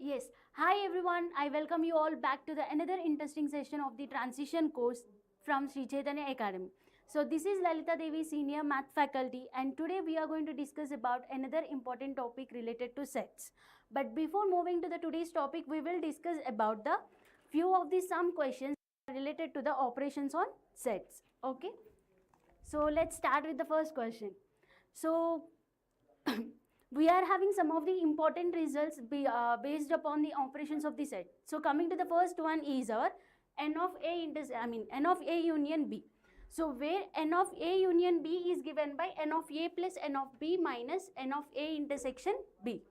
Yes. Hi everyone. I welcome you all back to the another interesting session of the transition course from Sri Chaitanya Academy. So this is Lalita Devi, senior math faculty, and today we are going to discuss about another important topic related to sets. But before moving to the today's topic, we will discuss about the few of the sum questions related to the operations on sets. Okay. So let's start with the first question. So we are having some of the important results based upon the operations of the set. So coming to the first one is our n of a n of a union b. So where n of a union b is given by n of a plus n of b minus n of a intersection b.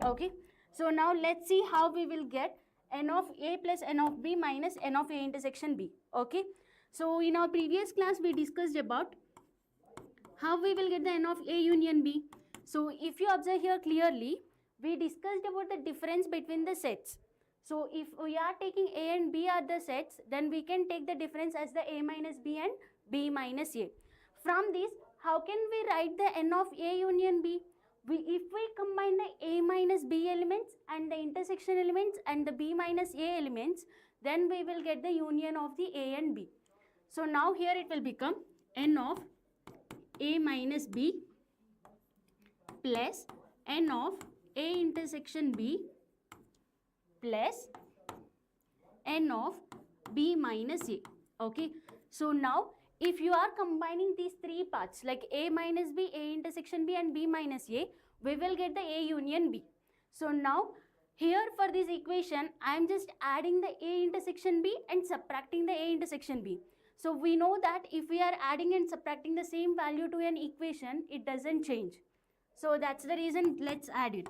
Okay. So now let's see how we will get n of a plus n of b minus n of a intersection b. Okay. So in our previous class we discussed about how we will get the n of a union b. So if you observe here clearly, we discussed about the difference between the sets. So if we are taking a and b are the sets, then we can take the difference as the a minus b and b minus a. From this, how can we write the n of a union b? If we combine the a minus b elements and the intersection elements and the b minus a elements, then we will get the union of the a and b. So now here it will become n of a minus b plus n of a intersection b plus n of b minus a. Okay. So now if you are combining these three parts like a minus b, a intersection b and b minus a, we will get the a union b. So now here for this equation, I am just adding the a intersection b and subtracting the a intersection b. So we know that if we are adding and subtracting the same value to an equation, it doesn't change. So that's the reason, let's add it.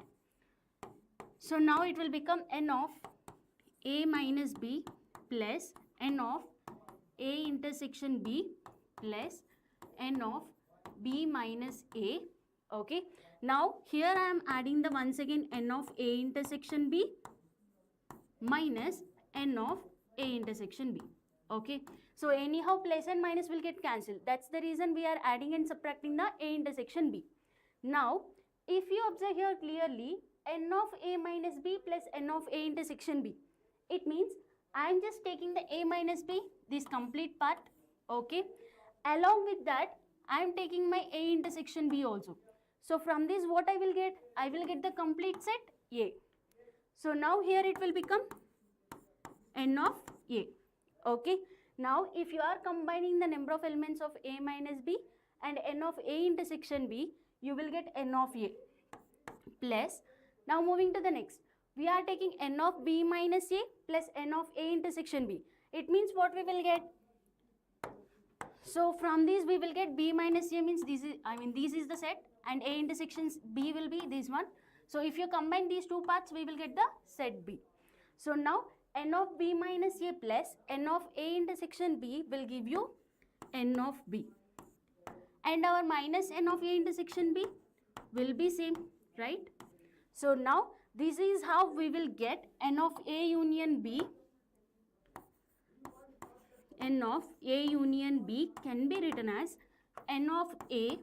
So now it will become n of a minus b plus n of a intersection b plus n of b minus a. Okay. Now here I am adding the once again n of a intersection b minus n of a intersection b. Okay. So anyhow plus and minus will get cancelled. That's the reason we are adding and subtracting the a intersection b. Now if you observe here clearly, n of a minus b plus n of a intersection b, it means I am just taking the a minus b, this complete part. Okay. Along with that, I am taking my a intersection b also. So from this what I will get? I will get the complete set a. So now here it will become n of a. Okay. Now if you are combining the number of elements of a minus b and n of a intersection b, you will get n of a plus. Now moving to the next, we are taking n of b minus a plus n of a intersection b. It means what we will get? So from this we will get b minus a means this is the set and a intersections b will be this one. So if you combine these two parts, we will get the set b. So now n of b minus a plus n of a intersection b will give you n of b. And our minus n of a intersection b will be same, right? So now this is how we will get n of a union b. N of a union b can be written as n of a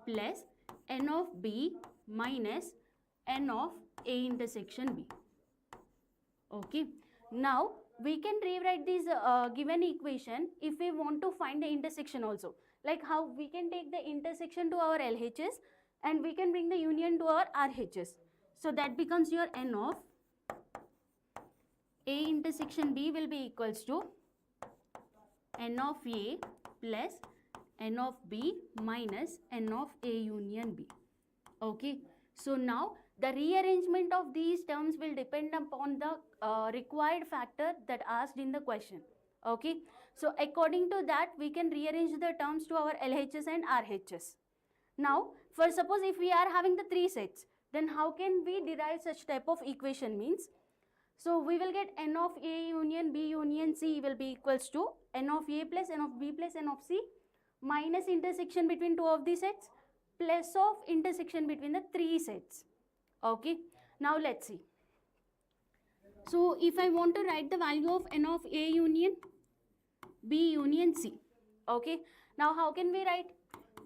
plus n of b minus n of a intersection b. Okay. Now we can rewrite this given equation if we want to find the intersection also. Like how we can take the intersection to our LHS and we can bring the union to our RHS. So that becomes your n of a intersection b will be equals to n of a plus n of b minus n of a union b. Okay. So now the rearrangement of these terms will depend upon the required factor that asked in the question. Okay. So according to that, we can rearrange the terms to our LHS and RHS. Now, for suppose if we are having the three sets, then how can we derive such type of equation means? So we will get n of a union b union c will be equals to n of a plus n of b plus n of c minus intersection between two of the sets plus of intersection between the three sets. Okay. Now let's see. So if I want to write the value of n of a union b union c. Okay. Now how can we write?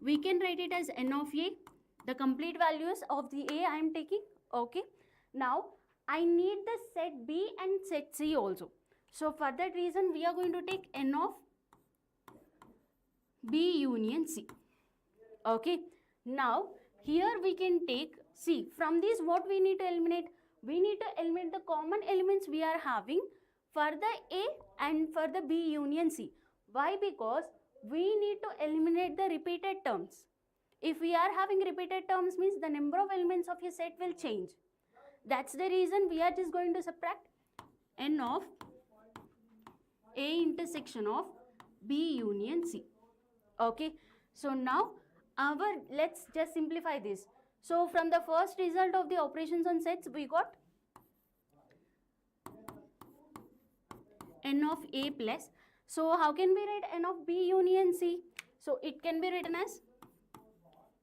We can write it as n of a, the complete values of the a I am taking. Okay. Now I need the set B and set C also. So for that reason we are going to take n of B union C. Okay. Now here we can take C. From this what we need to eliminate? We need to eliminate the common elements we are having for the A and for the B union C. Why? Because we need to eliminate the repeated terms. If we are having repeated terms means the number of elements of your set will change. That's the reason we are just going to subtract n of A intersection of B union C. Okay. So now let's just simplify this. So from the first result of the operations on sets we got n of A plus. So how can we write n of B union C? So it can be written as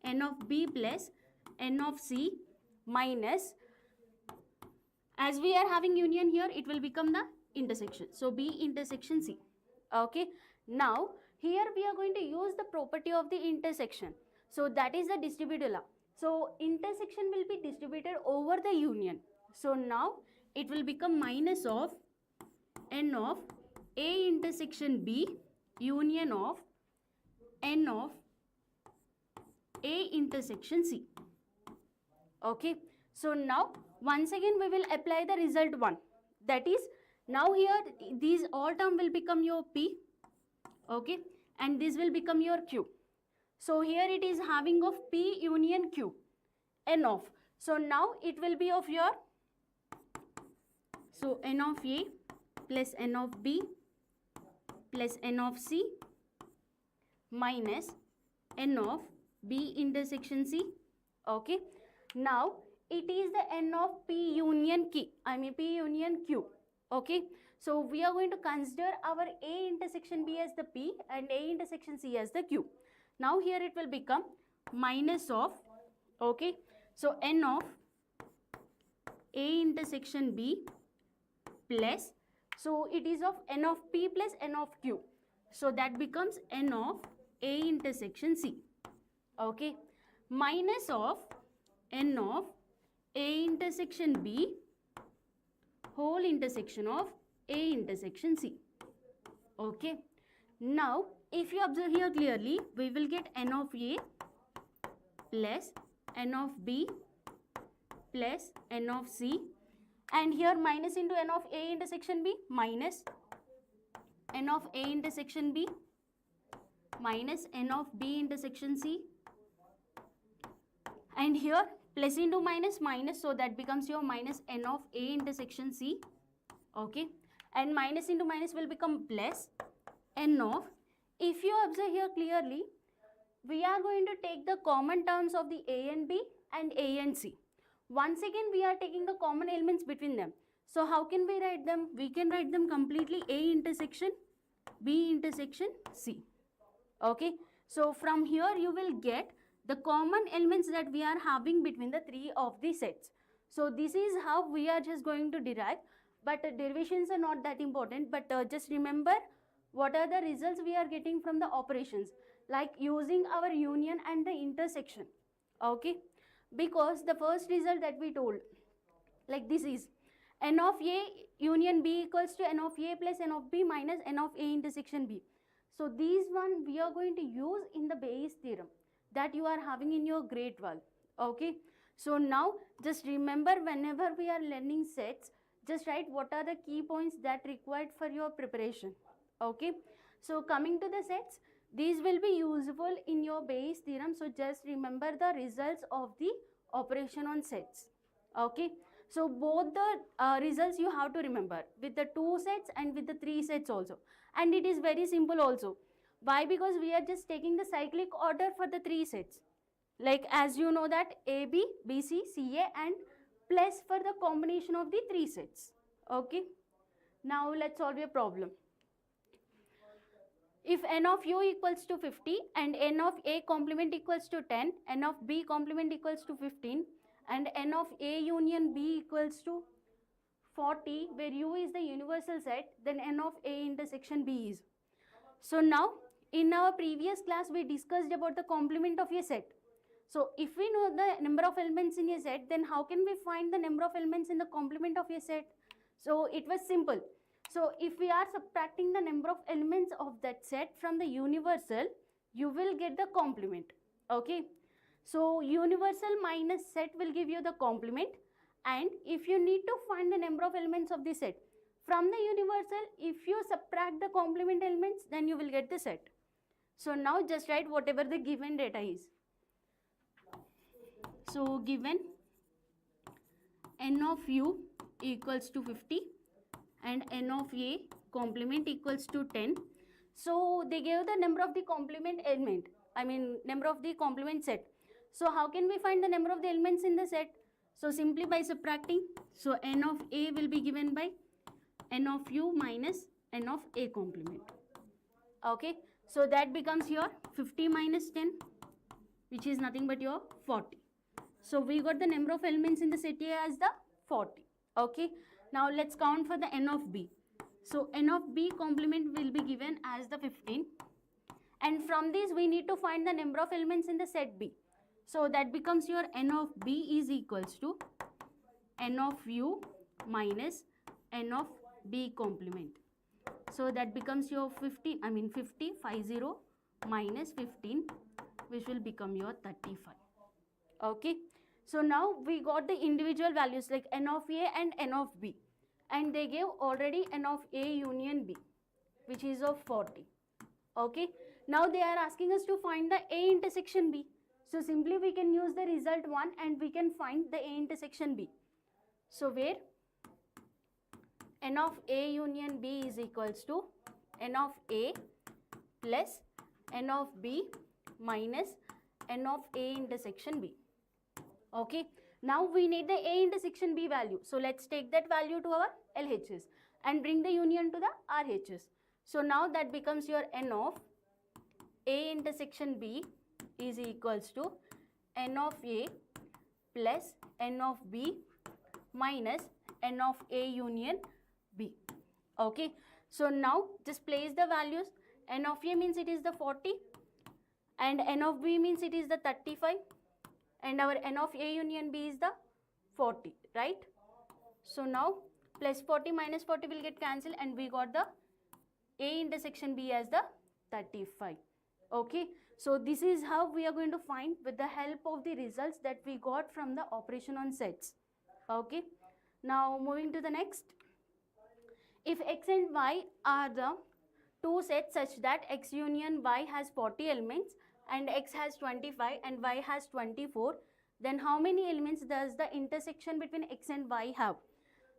n of B plus n of C minus, as we are having union here, it will become the intersection. So B intersection C. Okay. Now here we are going to use the property of the intersection. So that is the distributive law. So intersection will be distributed over the union. So now it will become minus of n of A intersection B union of n of A intersection C. Okay. So now once again we will apply the result 1. That is, now here these all term will become your P. Okay. And this will become your Q. So here it is having of P union Q, n of. So now it will be of your, so n of A plus n of B plus n of C minus n of B intersection C. Okay. Now it is the n of P union Q. Okay. So we are going to consider our A intersection B as the P and A intersection C as the Q. Now here it will become minus of, okay, so n of A intersection B plus, so it is of n of P plus n of Q. So that becomes n of A intersection C. Okay. Minus of n of A intersection B whole intersection of A intersection C. Okay. Now if you observe here clearly, we will get n of A plus n of B plus n of C, and here minus into n of A intersection B minus n of A intersection B minus n of B intersection C, and here plus into minus minus, so that becomes your minus n of A intersection C. Okay. And minus into minus will become plus n of, if you observe here clearly, we are going to take the common terms of the A and B and A and C. Once again we are taking the common elements between them. So how can we write them? We can write them completely A intersection B intersection C. Okay. So from here you will get the common elements that we are having between the three of the sets. So this is how we are just going to derive, but derivations are not that important, but just remember what are the results we are getting from the operations, like using our union and the intersection. Okay. Because the first result that we told, like this is n of A union B equals to n of A plus n of B minus n of A intersection B. So these one we are going to use in the Bayes theorem that you are having in your grade 12. Okay. So now just remember, whenever we are learning sets, just write what are the key points that required for your preparation. Okay. So coming to the sets, these will be useful in your Bayes theorem. So just remember the results of the operation on sets. Okay. So both the results you have to remember with the 2 sets and with the 3 sets also. And it is very simple also. Why? Because we are just taking the cyclic order for the 3 sets. Like as you know that AB, BC, CA and plus for the combination of the 3 sets. Okay. Now let's solve a problem. If n of u equals to 50 and n of A complement equals to 10, n of B complement equals to 15 and n of A union B equals to 40, where u is the universal set, then n of A intersection B is. So now in our previous class we discussed about the complement of a set. So if we know the number of elements in a set, then how can we find the number of elements in the complement of a set? So it was simple. So if we are subtracting the number of elements of that set from the universal, you will get the complement. Okay. So universal minus set will give you the complement, and if you need to find the number of elements of the set from the universal, if you subtract the complement elements, then you will get the set. So now just write whatever the given data is. So given n of u equals to 50 and n of a complement equals to 10. So they gave the number of the complement element, number of the complement set. So how can we find the number of the elements in the set? So simply by subtracting. So n of a will be given by n of u minus n of a complement. Okay, so that becomes your 50 minus 10, which is nothing but your 40. So we got the number of elements in the set A as the 40. Okay, now let's count for the n of b. So n of b complement will be given as the 15, and from this we need to find the number of elements in the set B. So that becomes your n of b is equals to n of u minus n of b complement. So that becomes your 50 minus 15, which will become your 35. Okay, so now we got the individual values like n of a and n of b, and they gave already n of a union b, which is of 40. Okay, now they are asking us to find the a intersection b. So simply we can use the result 1 and we can find the a intersection b. So where n of a union b is equals to n of a plus n of b minus n of a intersection b. Okay, now we need the a intersection b value. So let's take that value to our LHS and bring the union to the RHS. So now that becomes your n of a intersection b is equals to n of a plus n of b minus n of a union b. Okay, so now just place the values. N of a means it is the 40 and n of b means it is the 35, and our n of a union b is the 40, right? So now plus 40 minus 40 will get cancelled and we got the a intersection b as the 35. Okay, so this is how we are going to find with the help of the results that we got from the operation on sets. Okay, now moving to the next. If x and y are the two sets such that x union y has 40 elements and x has 25 and y has 24, then how many elements does the intersection between x and y have?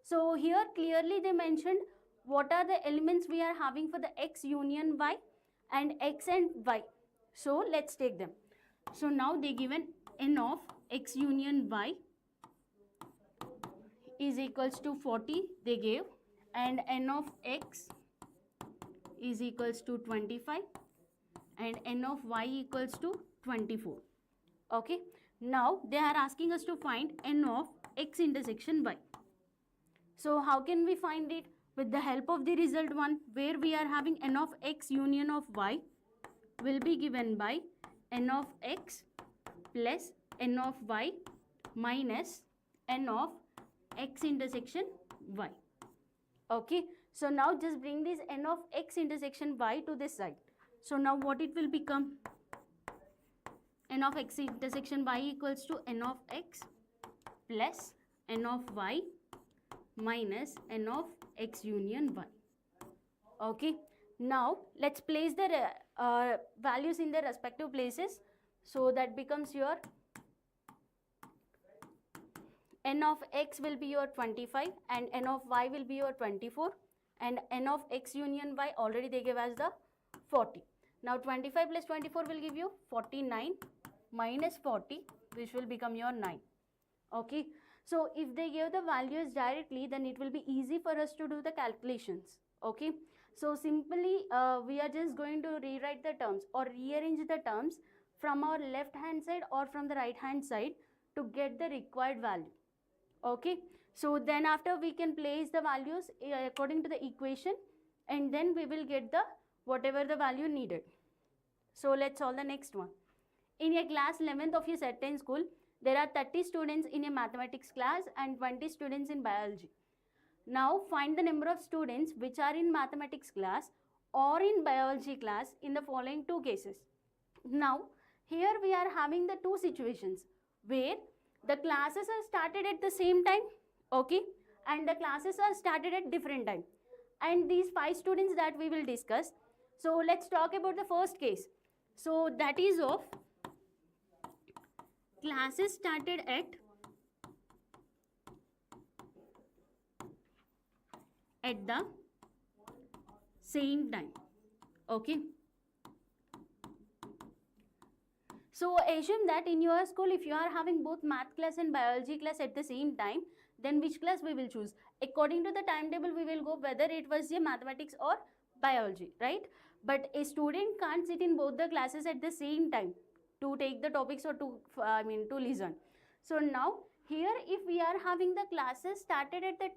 So here clearly they mentioned what are the elements we are having for the x union y and x and y. So let's take them. So now they given n of x union y is equals to 40 they gave, and n of x is equals to 25 and n of y equals to 24. Okay, now they are asking us to find n of x intersection y. So how can we find it? With the help of the result 1, where we are having n of x union of y will be given by n of x plus n of y minus n of x intersection y. Okay, so now just bring this n of x intersection y to this side. So now what it will become? N of x intersection y equals to n of x plus n of y minus n of x union y. Okay, now let's place the values in their respective places. So that becomes your n of x will be your 25 and n of y will be your 24, and n of x union y already they gave as the 40. Now 25 plus 24 will give you 49 minus 40, which will become your 9. Okay, so if they give the values directly, then it will be easy for us to do the calculations. Okay, so simply we are just going to rewrite the terms or rearrange the terms from our left hand side or from the right hand side to get the required value. Okay, so then after we can place the values according to the equation, and then we will get the whatever the value needed. So let's solve the next one. in a class 11th of your certain school, there are 30 students in a mathematics class and 20 students in biology. Now find the number of students which are in mathematics class or in biology class in the following two cases. Now here we are having the two situations where the classes are started at the same time, okay, and the classes are started at different time, and these 5 students that we will discuss. So let's talk about the first case. So that is of classes started at the same time, okay. So assume that in your school, if you are having both math class and biology class at the same time, then which class we will choose? According to the timetable, we will go whether it was a mathematics or biology, right? But a student can't sit in both the classes at the same time to take the topics or to to listen. So now here, if we are having the classes started at the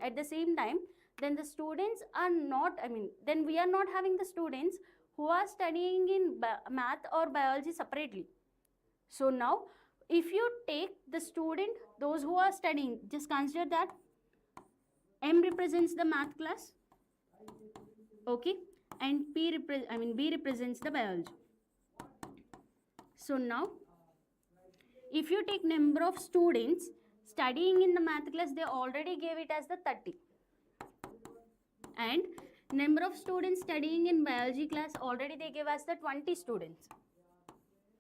at the same time, then the students are not, then we are not having the students who are studying in math or biology separately. So now if you take the student, those who are studying, just consider that M represents the math class, okay, and B represents the biology. So now if you take number of students studying in the math class, they already gave it as the 30, and number of students studying in biology class already they gave us the 20 students,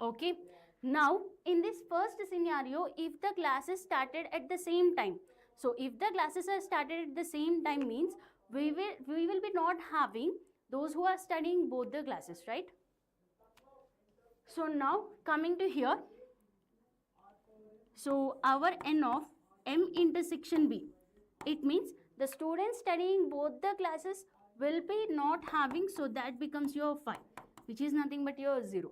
okay. Now in this first scenario, if the classes started at the same time, so if the classes are started at the same time means we will be not having those who are studying both the classes, right? So now coming to here, so our N of M intersection B, it means the students studying both the classes will be not having, so that becomes your 5, which is nothing but your 0,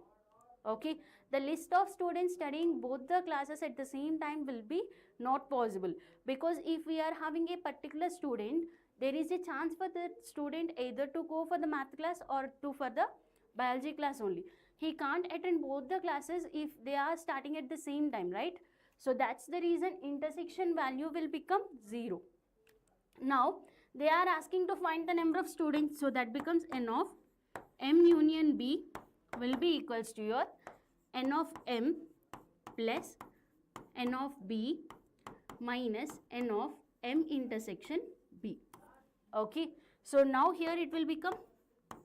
okay. The list of students studying both the classes at the same time will be not possible, because if we are having a particular student, there is a chance for the student either to go for the math class or to for the biology class only. He can't attend both the classes if they are starting at the same time, right? So that's the reason intersection value will become 0. Now they are asking to find the number of students, so that becomes N of M union B will be equals to your N of M plus N of B minus N of M intersection B, okay. So now here it will become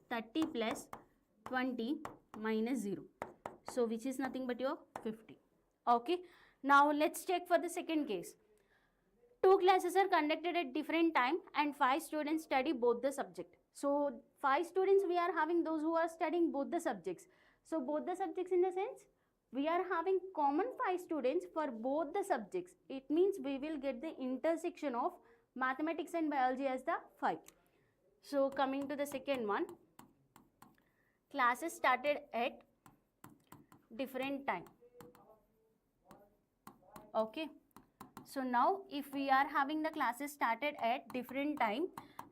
30 plus 20 minus 0, so which is nothing but your 50, okay. Now let's check for the second case. 2 classes are conducted at different time and 5 students study both the subject. So 5 students we are having those who are studying both the subjects. So both the subjects in the sense we are having common 5 students for both the subjects. It means we will get the intersection of mathematics and biology as the 5. So coming to the second one, classes started at different time, okay. So now if we are having the classes started at different time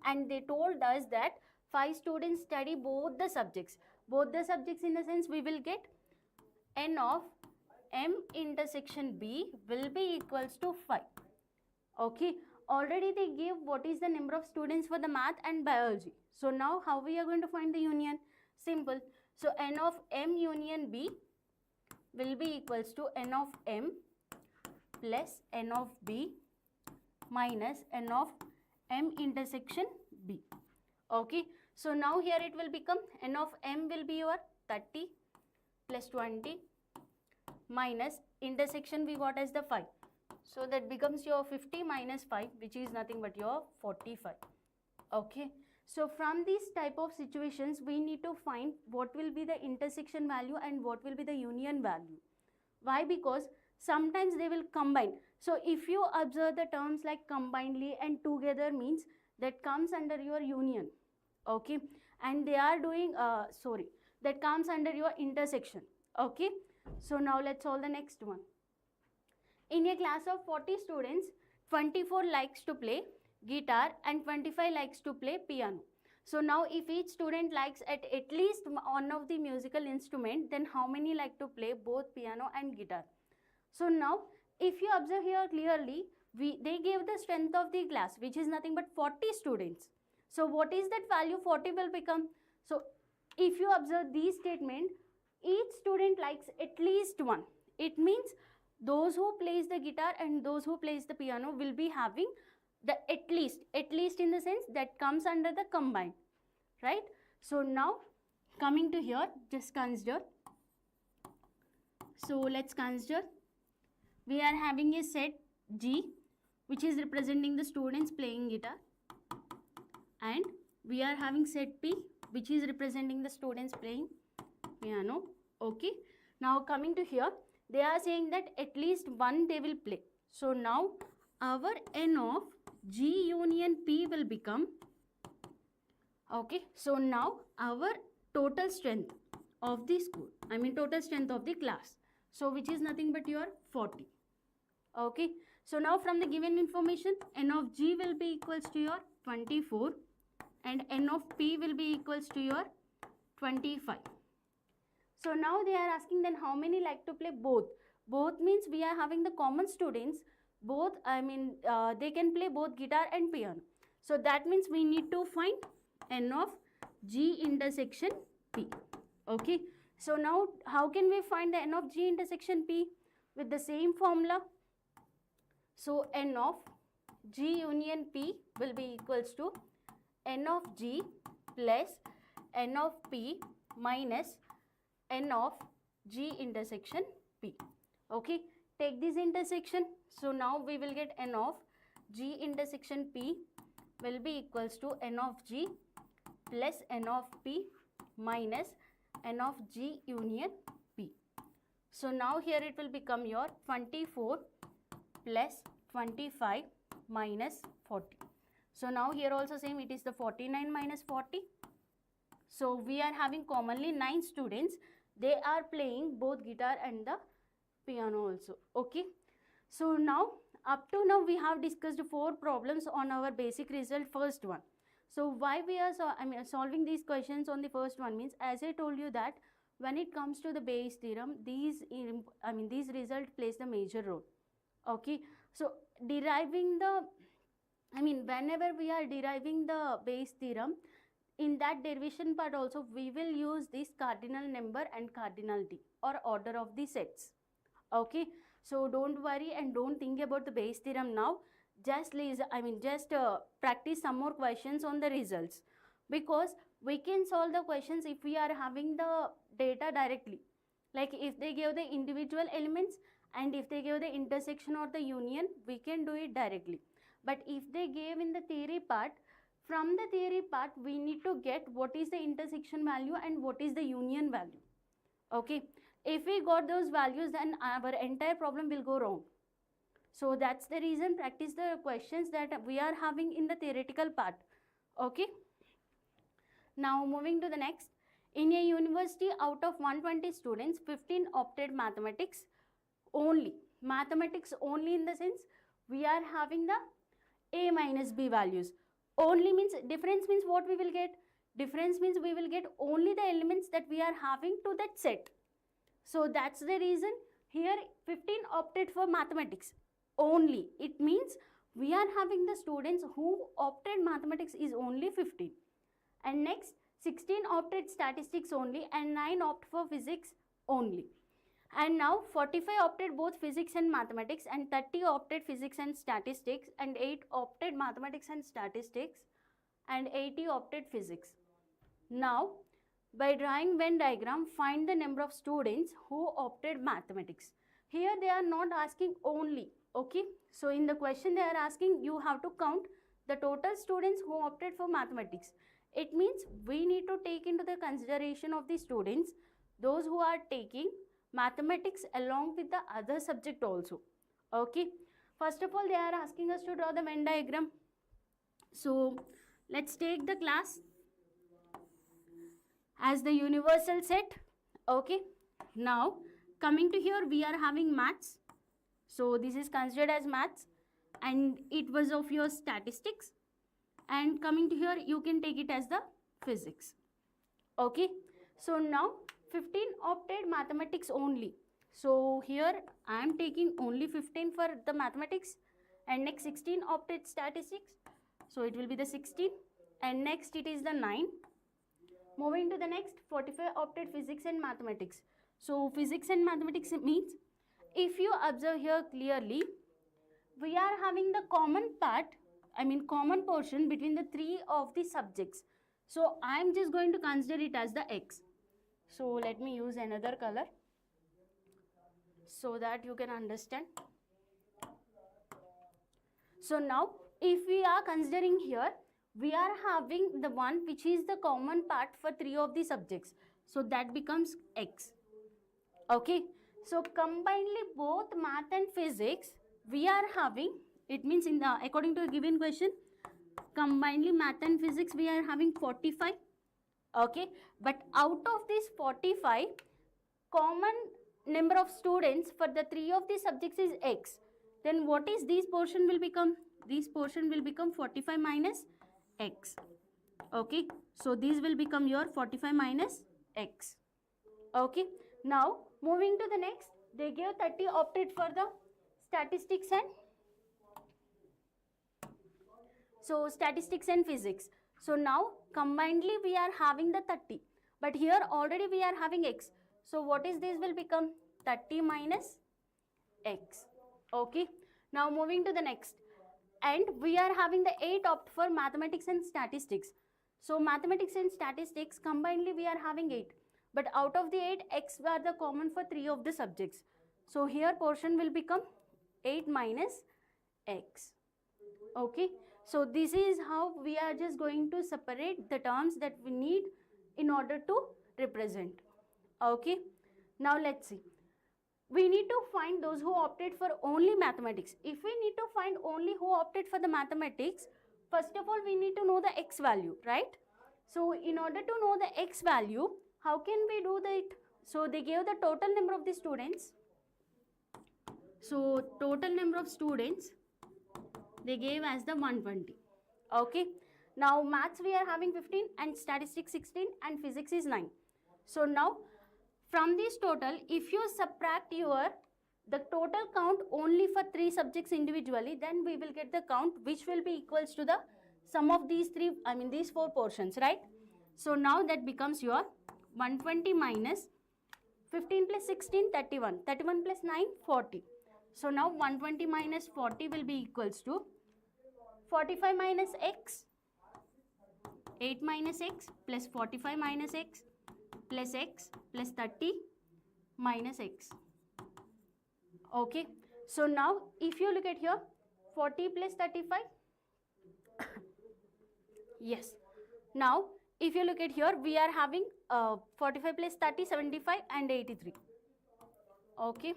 and they told us that 5 students study both the subjects in the sense we will get N of M intersection B will be equals to 5, okay. Already they give what is the number of students for the math and biology. So now how we are going to find the union? Simple. So N of M union B will be equals to N of M plus N of B minus N of M intersection B, okay. So now here it will become N of M will be your 30 plus 20 minus intersection we got as the 5. So that becomes your 50 minus 5, which is nothing but your 45, okay. So from these type of situations we need to find what will be the intersection value and what will be the union value. Why? Because sometimes they will combine. So if you observe the terms like combinedly and together means that comes under your union, okay, and they are doing that comes under your intersection, okay. So now let's solve the next one. In a class of 40 students, 24 likes to play guitar and 25 likes to play piano. So now if each student likes at least one of the musical instrument, then how many like to play both piano and guitar? So now if you observe here clearly, they gave the strength of the class, which is nothing but 40 students. So what is that value 40 will become? So if you observe these statement, each student likes at least one. It means those who plays the guitar and those who plays the piano will be having the at least in the sense that comes under the combined, right? So now coming to here, just consider. So let's consider we are having a set G which is representing the students playing guitar, and we are having set P which is representing the students playing piano. Okay, now coming to here, they are saying that at least one they will play. So now our N of G union P will become, okay, so now our total strength of the school, I mean total strength of the class, so which is nothing but your 40. Okay, so now from the given information, N of G will be equals to your 24 and N of P will be equals to your 25. So now they are asking then how many like to play both. Both means we are having the common students, both, I mean they can play both guitar and piano. So that means we need to find N of G intersection P. Okay, so now how can we find the N of G intersection P? With the same formula. So N of G union P will be equals to N of G plus N of P minus N of G intersection P. Okay, take this intersection. So now we will get N of G intersection P will be equals to N of G plus N of P minus N of G union P. So now here it will become your 24 plus 25 minus 40. So now here also same, it is the 49 minus 40. So we are having commonly 9 students. They are playing both guitar and the piano also. Okay. So now up to now we have discussed 4 problems on our basic result first one. So why we are solving these questions on the first one means, as I told you that when it comes to the Bayes theorem, these result plays the major role. Okay, so deriving the, whenever we are deriving the Bayes theorem, in that derivation part also we will use this cardinal number and cardinality or order of the sets. Okay, so don't worry and don't think about the Bayes theorem now. Just practice some more questions on the results, because we can solve the questions if we are having the data directly. Like if they give the individual elements and if they give the intersection or the union, we can do it directly. But if they gave in the theory part, from the theory part we need to get what is the intersection value and what is the union value. Okay, if we got those values, then our entire problem will go wrong. So that's the reason practice the questions that we are having in the theoretical part. Okay, now moving to the next. In a university, out of 120 students, 15 opted mathematics only. Mathematics only in the sense we are having the A minus B values. Only means, difference means what we will get? Difference means we will get only the elements that we are having to that set. So that's the reason here 15 opted for mathematics only. It means we are having the students who opted mathematics is only 15. And next 16 opted statistics only and 9 opt for physics only. And now 45 opted both physics and mathematics and 30 opted physics and statistics and 8 opted mathematics and statistics and 80 opted physics. Now by drawing Venn diagram, find the number of students who opted mathematics. Here they are not asking only. Okay, so in the question they are asking you have to count the total students who opted for mathematics. It means we need to take into the consideration of the students, those who are taking mathematics along with the other subject also. Okay, first of all they are asking us to draw the Venn diagram. So let's take the class as the universal set. Okay, now coming to here we are having maths. So this is considered as maths and it was of your statistics. and coming to here you can take it as the physics. Okay, so now 15 opted mathematics only. So here I am taking only 15 for the mathematics, and next 16 opted statistics, so it will be the 16, and next it is the 9. Moving to the next, 45 opted physics and mathematics. So physics and mathematics means, if you observe here clearly, we are having the common part, common portion between the three of the subjects. So I am just going to consider it as the X. So let me use another color so that you can understand. So now if we are considering here, we are having the one which is the common part for three of the subjects. So that becomes X. Okay. So combinedly both math and physics we are having, it means in the according to a given question, combinedly math and physics we are having 45. Okay. But out of this 45, common number of students for the three of the subjects is X. Then what is this portion will become? This portion will become 45 minus X. Okay, so these will become your 45 minus X. Okay, now moving to the next, they gave 30 opted for the statistics and physics. So now combinedly we are having the 30, but here already we are having X. So what is this will become? 30 minus X. Okay, now moving to the next, and we are having the 8 opt for mathematics and statistics. So mathematics and statistics combinedly we are having 8, but out of the 8, X are the common for 3 of the subjects. So here portion will become 8 minus X. Okay, so this is how we are just going to separate the terms that we need in order to represent. Okay, now let's see. We need to find those who opted for only mathematics. If we need to find only who opted for the mathematics, first of all we need to know the X value, right? So in order to know the X value, how can we do that? So they gave the total number of the students. So total number of students they gave as the 120. Okay, now maths we are having 15, and statistics 16, and physics is 9. So now from this total, if you subtract the total count only for 3 subjects individually, then we will get the count which will be equals to the sum of these these 4 portions, right? So now that becomes your 120 minus 15 plus 16, 31. 31 plus 9, 40. So now 120 minus 40 will be equals to 45 minus X, 8 minus X plus 45 minus X plus X plus 30 minus X. Okay, so now if you look at here, 40 plus 35, yes. Now if you look at here, we are having 45 plus 30, 75 and 83. Okay,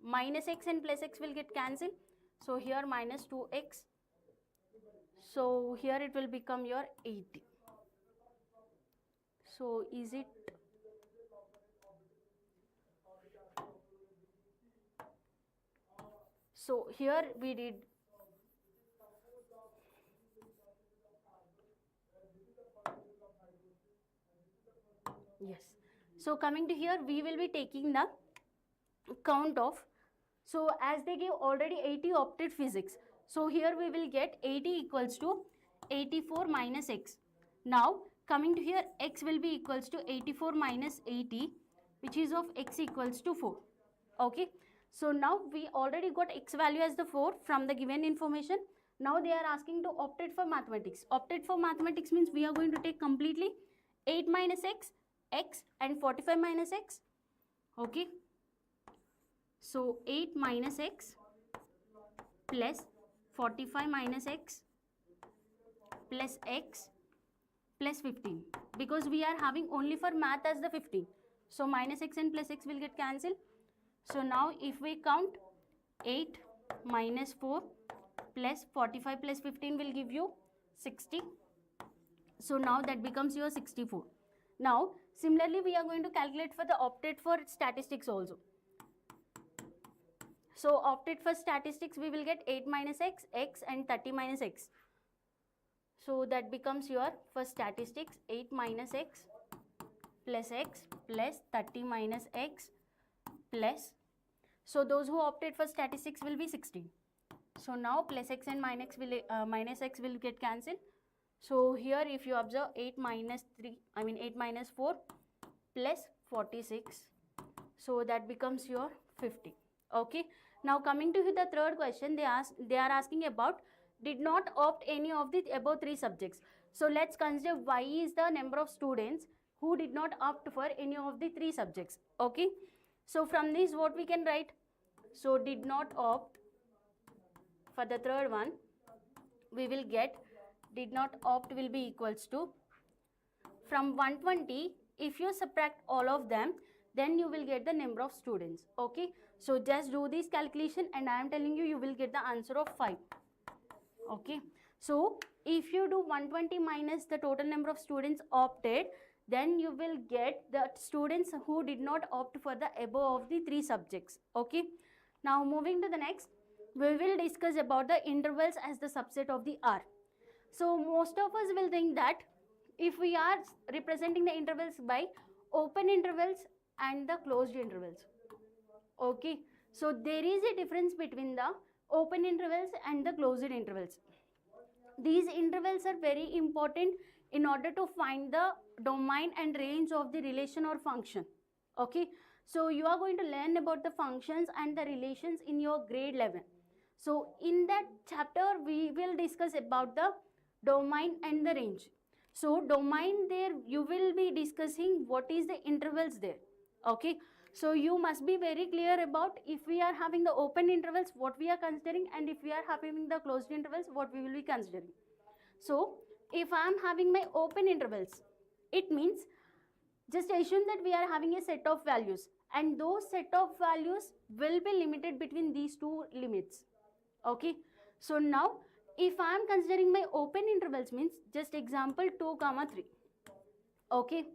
minus X and plus X will get cancelled. So here minus 2X. So here it will become your 80. So is it? So here we did. Yes. So coming to here, we will be taking the count of. So as they gave already 80 opted physics. So here we will get 80 equals to 84 minus X. Now coming to here, X will be equals to 84 minus 80, which is of X equals to 4. Okay. So now we already got X value as the 4 from the given information. Now they are asking to opted for mathematics. Opted for mathematics means we are going to take completely 8 minus X, X and 45 minus X. Okay. So 8 minus X plus 45 minus X plus X plus 15, because we are having only for math as the 15. So minus X and plus X will get cancelled. So now if we count 8 minus 4 plus 45 plus 15 will give you 60. So now that becomes your 64. Now similarly we are going to calculate for the opted for statistics also. So opted for statistics we will get 8 minus X, X and 30 minus X. So that becomes your first statistics 8 minus x plus 30 minus x plus. So those who opted for statistics will be 16. So now plus x and minus x will get cancelled. So here if you observe 8 minus 8 minus 4 plus 46. So that becomes your 50. Okay. Now coming to the third question, they are asking about did not opt any of the above three subjects. So let's consider y is the number of students who did not opt for any of the three subjects. Okay. So from this what we can write? So did not opt for the third one, we will get did not opt will be equals to, from 120 if you subtract all of them, then you will get the number of students. Okay, so just do this calculation and I am telling you, you will get the answer of 5. Okay, so if you do 120 minus the total number of students opted, then you will get the students who did not opt for the above of the three subjects. Okay, now moving to the next, we will discuss about the intervals as the subset of the R. So most of us will think that if we are representing the intervals by open intervals and the closed intervals. Okay, so there is a difference between the open intervals and the closed intervals. These intervals are very important in order to find the domain and range of the relation or function. Okay, so you are going to learn about the functions and the relations in your grade 11. So in that chapter we will discuss about the domain and the range. So domain, there you will be discussing what is the intervals there. Okay, so you must be very clear about if we are having the open intervals what we are considering, and if we are having the closed intervals what we will be considering. So if I am having my open intervals, it means just assume that we are having a set of values and those set of values will be limited between these two limits. Okay, so now if I am considering my open intervals means just example 2, 3. Okay,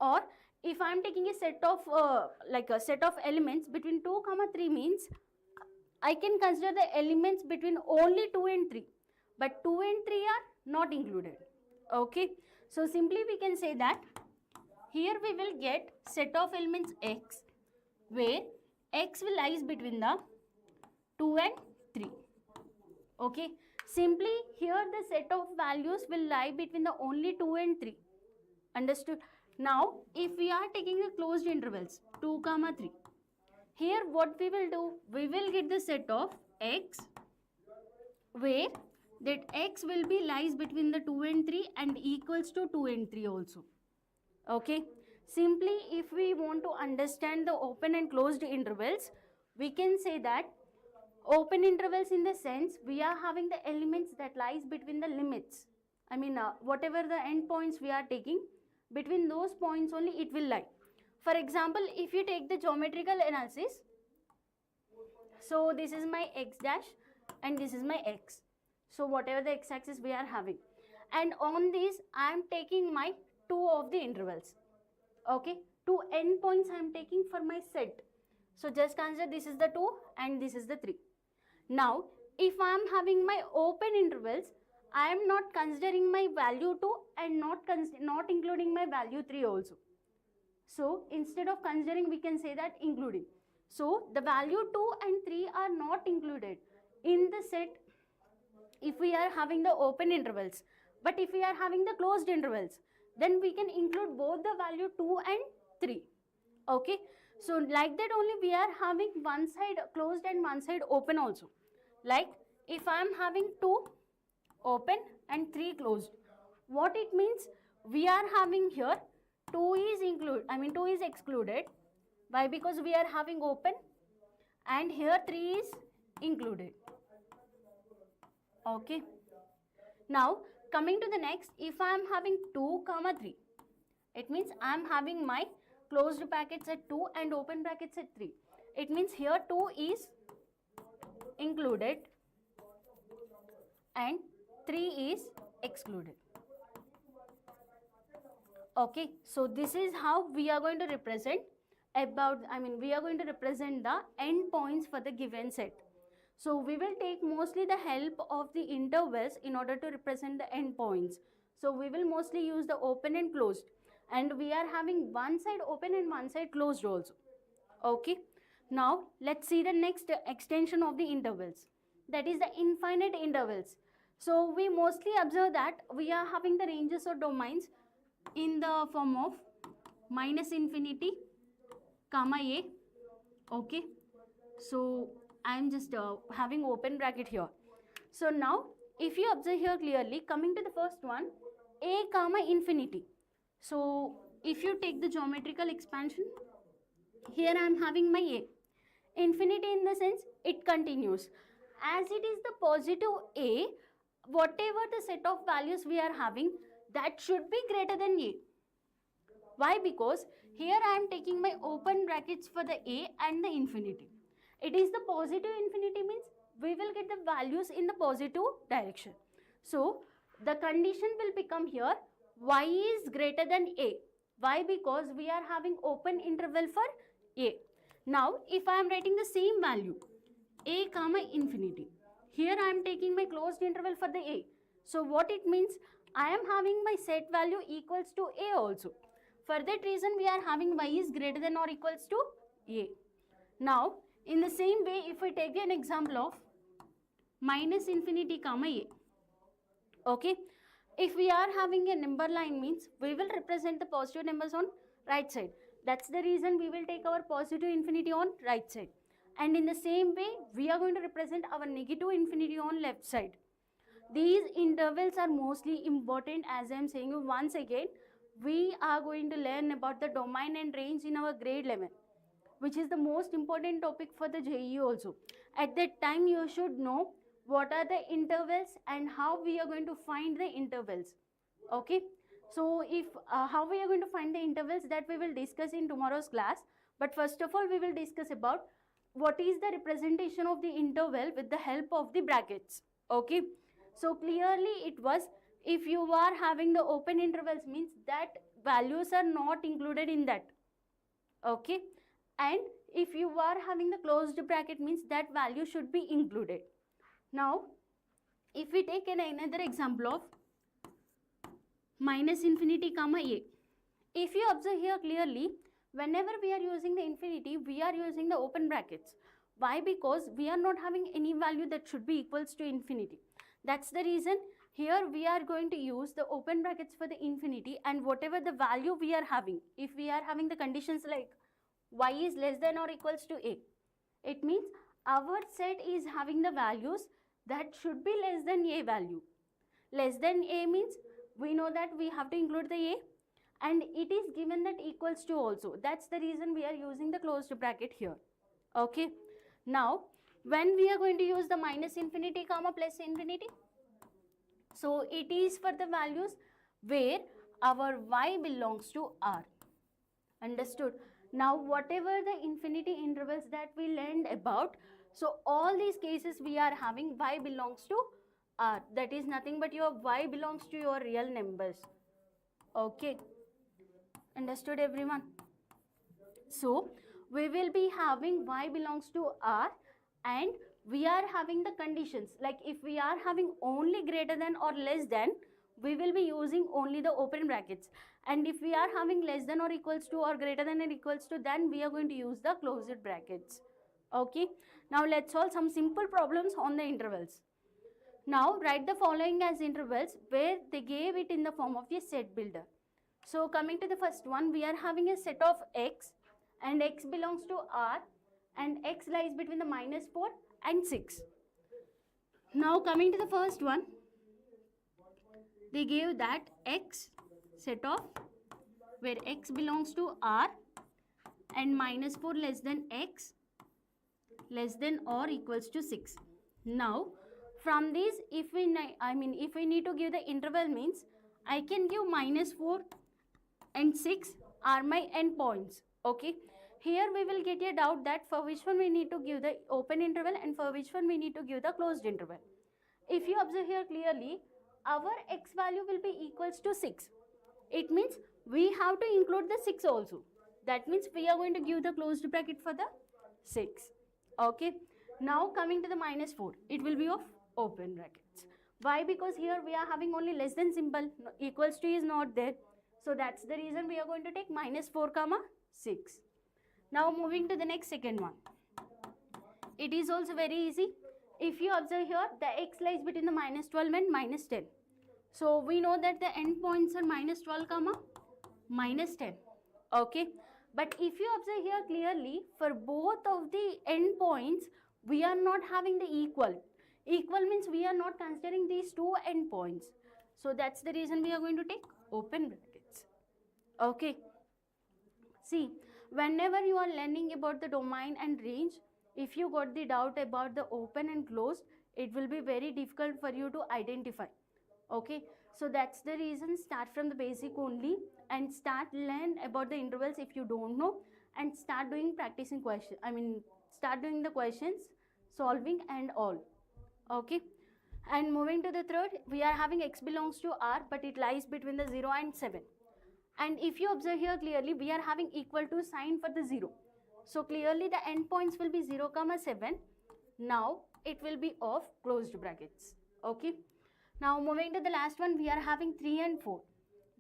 or if I am taking a set of a set of elements between 2, 3 means I can consider the elements between only 2 and 3, but 2 and 3 are not included. Okay, so simply we can say that here we will get set of elements x where x will lies between the 2 and 3. Okay, simply here the set of values will lie between the only 2 and 3. Understood? Now if we are taking the closed intervals 2, 3, here what we will do, we will get the set of x where that x will be lies between the 2 and 3 and equals to 2 and 3 also. Okay, simply if we want to understand the open and closed intervals, we can say that open intervals in the sense we are having the elements that lies between the limits. Whatever the endpoints we are taking, between those points only it will lie. For example, if you take the geometrical analysis, so this is my x dash and this is my x. So whatever the x-axis we are having, and on this I am taking my two of the intervals. Okay, two endpoints I am taking for my set. So just consider this is the 2 and this is the 3. Now if I am having my open intervals, I am not considering my value 2 and not including my value 3 also. So instead of considering, we can say that including. So the value 2 and 3 are not included in the set if we are having the open intervals. But if we are having the closed intervals, then we can include both the value 2 and 3. Okay, so like that only we are having one side closed and one side open also. Like if I am having 2 open and 3 closed, what it means, we are having here 2 is excluded. Why? Because we are having open, and here 3 is included. Okay, now coming to the next, if I am having 2, 3, it means I am having my closed brackets at 2 and open brackets at 3. It means here 2 is included and 3 is excluded. Okay, so this is how we are going to represent we are going to represent the endpoints for the given set. So we will take mostly the help of the intervals in order to represent the endpoints. So we will mostly use the open and closed, and we are having one side open and one side closed also. Okay. Now let's see the next extension of the intervals, that is the infinite intervals. So we mostly observe that we are having the ranges or domains in the form of minus infinity comma a. Okay, so I am just having open bracket here. So now if you observe here clearly, coming to the first one, a comma infinity. So if you take the geometrical expansion, here I am having my a. Infinity in the sense it continues. As it is the positive a, whatever the set of values we are having, that should be greater than a. Why? Because here I am taking my open brackets for the a and the infinity. It is the positive infinity, means we will get the values in the positive direction. So the condition will become here y is greater than a. Why? Because we are having open interval for a. Now if I am writing the same value a comma infinity, here I am taking my closed interval for the a. So what it means, I am having my set value equals to a also. For that reason we are having y is greater than or equals to a. Now in the same way, if we take an example of minus infinity comma a, okay, if we are having a number line, means we will represent the positive numbers on right side. That's the reason we will take our positive infinity on right side, and in the same way we are going to represent our negative infinity on left side. These intervals are mostly important. As I am saying you once again, we are going to learn about the domain and range in our grade 11, which is the most important topic for the JEE also. At that time you should know what are the intervals and how we are going to find the intervals. Okay, so if how we are going to find the intervals, that we will discuss in tomorrow's class. But first of all we will discuss about what is the representation of the interval with the help of the brackets. Okay, so clearly it was, if you are having the open intervals, means that values are not included in that. Okay, and if you are having the closed bracket, means that value should be included. Now if we take another example of minus infinity comma a, if you observe here clearly, whenever we are using the infinity, we are using the open brackets. Why? Because we are not having any value that should be equals to infinity. That's the reason here we are going to use the open brackets for the infinity, and whatever the value we are having, if we are having the conditions like y is less than or equals to a, it means our set is having the values that should be less than a value. Less than a means we know that we have to include the a, and it is given that equals to also. That's the reason we are using the closed bracket here. Okay, now when we are going to use the minus infinity comma plus infinity, so it is for the values where our y belongs to r. Understood? Now whatever the infinity intervals that we learned about, so all these cases we are having y belongs to r. That is nothing but your y belongs to your real numbers. Okay, understood everyone? So we will be having y belongs to r, and we are having the conditions like if we are having only greater than or less than, we will be using only the open brackets, and if we are having less than or equals to or greater than or equals to, then we are going to use the closed brackets. Okay, now let's solve some simple problems on the intervals. Now write the following as intervals where they gave it in the form of a set builder. So coming to the first one, we are having a set of x, and x belongs to r, and x lies between the minus 4 and 6. Now coming to the first one, they gave that x set of where x belongs to r and minus 4 less than x less than or equals to 6. Now from this, if we need to give the interval, means I can give minus 4 and 6 are my endpoints. Okay, here we will get a doubt that for which one we need to give the open interval and for which one we need to give the closed interval. If you observe here clearly, our x value will be equals to 6. It means we have to include the 6 also. That means we are going to give the closed bracket for the 6. Okay, Now coming to the minus 4, it will be of open brackets. Why? Because here we are having only less than symbol, equals to is not there. So that's the reason we are going to take minus 4 comma 6. Now moving to the next second one. It is also very easy. If you observe here, the x lies between the minus 12 and minus 10. So we know that the endpoints are minus 12 comma minus 10. Okay. But if you observe here clearly, for both of the endpoints, we are not having the equal. Equal means we are not considering these two endpoints. So that's the reason we are going to take open brackets. Okay. See, whenever you are learning about the domain and range, if you got the doubt about the open and closed, it will be very difficult for you to identify. Okay, so that's the reason start from the basic only and start learn about the intervals if you don't know, and start doing practicing question. Start doing the questions, solving and all. Okay, and moving to the third, we are having x belongs to R, but it lies between the 0 and 7. And if you observe here clearly, we are having equal to sign for the 0. So clearly the endpoints will be 0 comma 7. Now it will be of closed brackets. Okay. Now moving to the last one, we are having 3 and 4.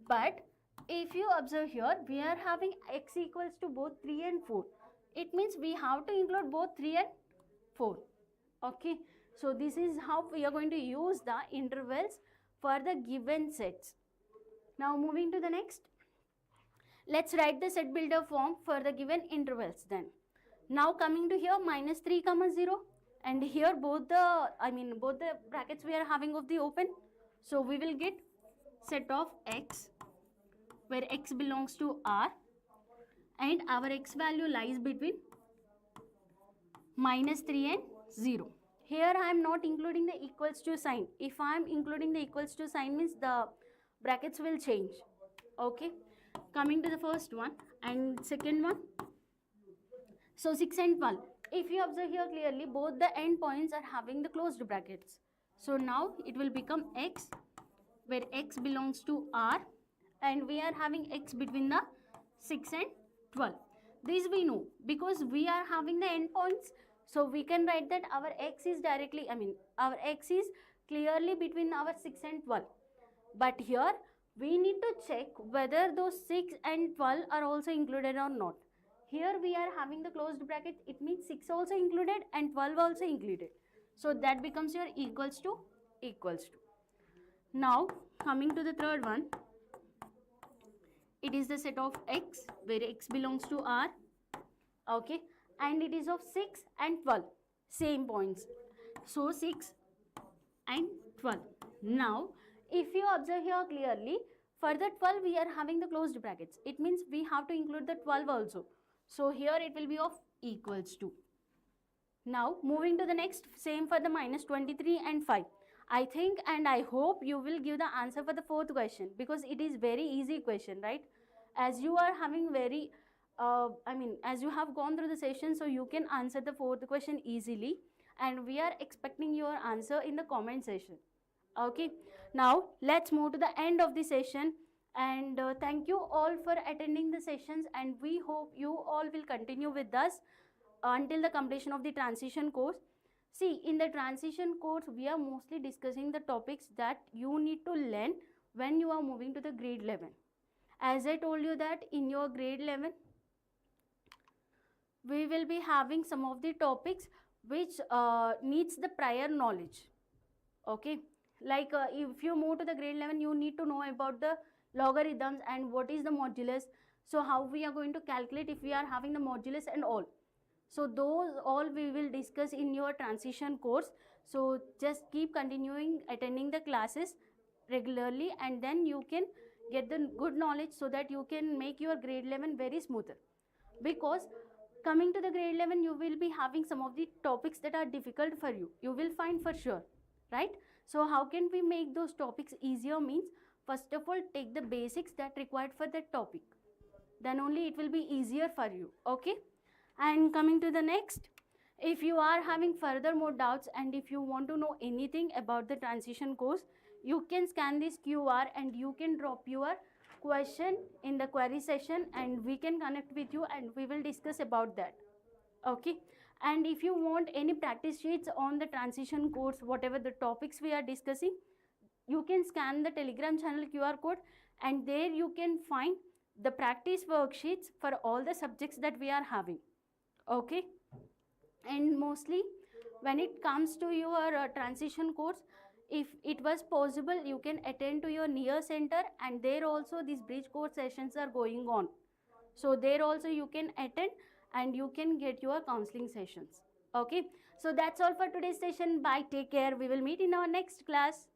But if you observe here, we are having x equals to both 3 and 4. It means we have to include both 3 and 4. Okay. So this is how we are going to use the intervals for the given sets. Now moving to the next. Let's write the set builder form for the given intervals then. Now coming to here, minus 3 comma 0, and here both the brackets we are having of the open. So we will get set of x where x belongs to R and our x value lies between minus 3 and 0. Here I am not including the equals to sign. If I am including the equals to sign means the brackets will change. Okay. Coming to the first one and second one. So 6 and 12. If you observe here clearly, both the endpoints are having the closed brackets. So now it will become x where x belongs to R and we are having x between the 6 and 12. This we know because we are having the endpoints. So we can write that our x is our x is clearly between our 6 and 12. But here we need to check whether those 6 and 12 are also included or not. Here we are having the closed bracket, it means 6 also included and 12 also included. So that becomes your equals to. Now coming to the third one, it is the set of x where x belongs to R. Okay, and it is of 6 and 12, same points. So 6 and 12. Now if you observe here clearly, for the 12 we are having the closed brackets. It means we have to include the 12 also. So here it will be of equals to. Now moving to the next, same for the minus 23 and 5. I think and I hope you will give the answer for the fourth question because it is very easy question, right? As you are having very, as you have gone through the session, so you can answer the fourth question easily and we are expecting your answer in the comment section. Okay, now let's move to the end of the session and thank you all for attending the sessions and we hope you all will continue with us until the completion of the transition course. See, in the transition course we are mostly discussing the topics that you need to learn when you are moving to the grade 11. As I told you that in your grade 11 we will be having some of the topics which needs the prior knowledge. Okay, like if you move to the grade 11 you need to know about the logarithms and what is the modulus, so how we are going to calculate if we are having the modulus and all. So those all we will discuss in your transition course. So just keep continuing attending the classes regularly and then you can get the good knowledge so that you can make your grade 11 very smoother. Because coming to the grade 11 you will be having some of the topics that are difficult for you. You will find for sure, right? So how can we make those topics easier means, first of all take the basics that required for that topic. Then only it will be easier for you. Okay. And coming to the next, if you are having further more doubts and if you want to know anything about the transition course, you can scan this QR and you can drop your question in the query session and we can connect with you and we will discuss about that. Okay. And if you want any practice sheets on the transition course, whatever the topics we are discussing, you can scan the Telegram channel QR code, and there you can find the practice worksheets for all the subjects that we are having. Okay. And mostly when it comes to your transition course, if it was possible, you can attend to your near center, and there also these bridge course sessions are going on. So there also you can attend and you can get your counseling sessions. Okay. So that's all for today's session. Bye, take care, we will meet in our next class.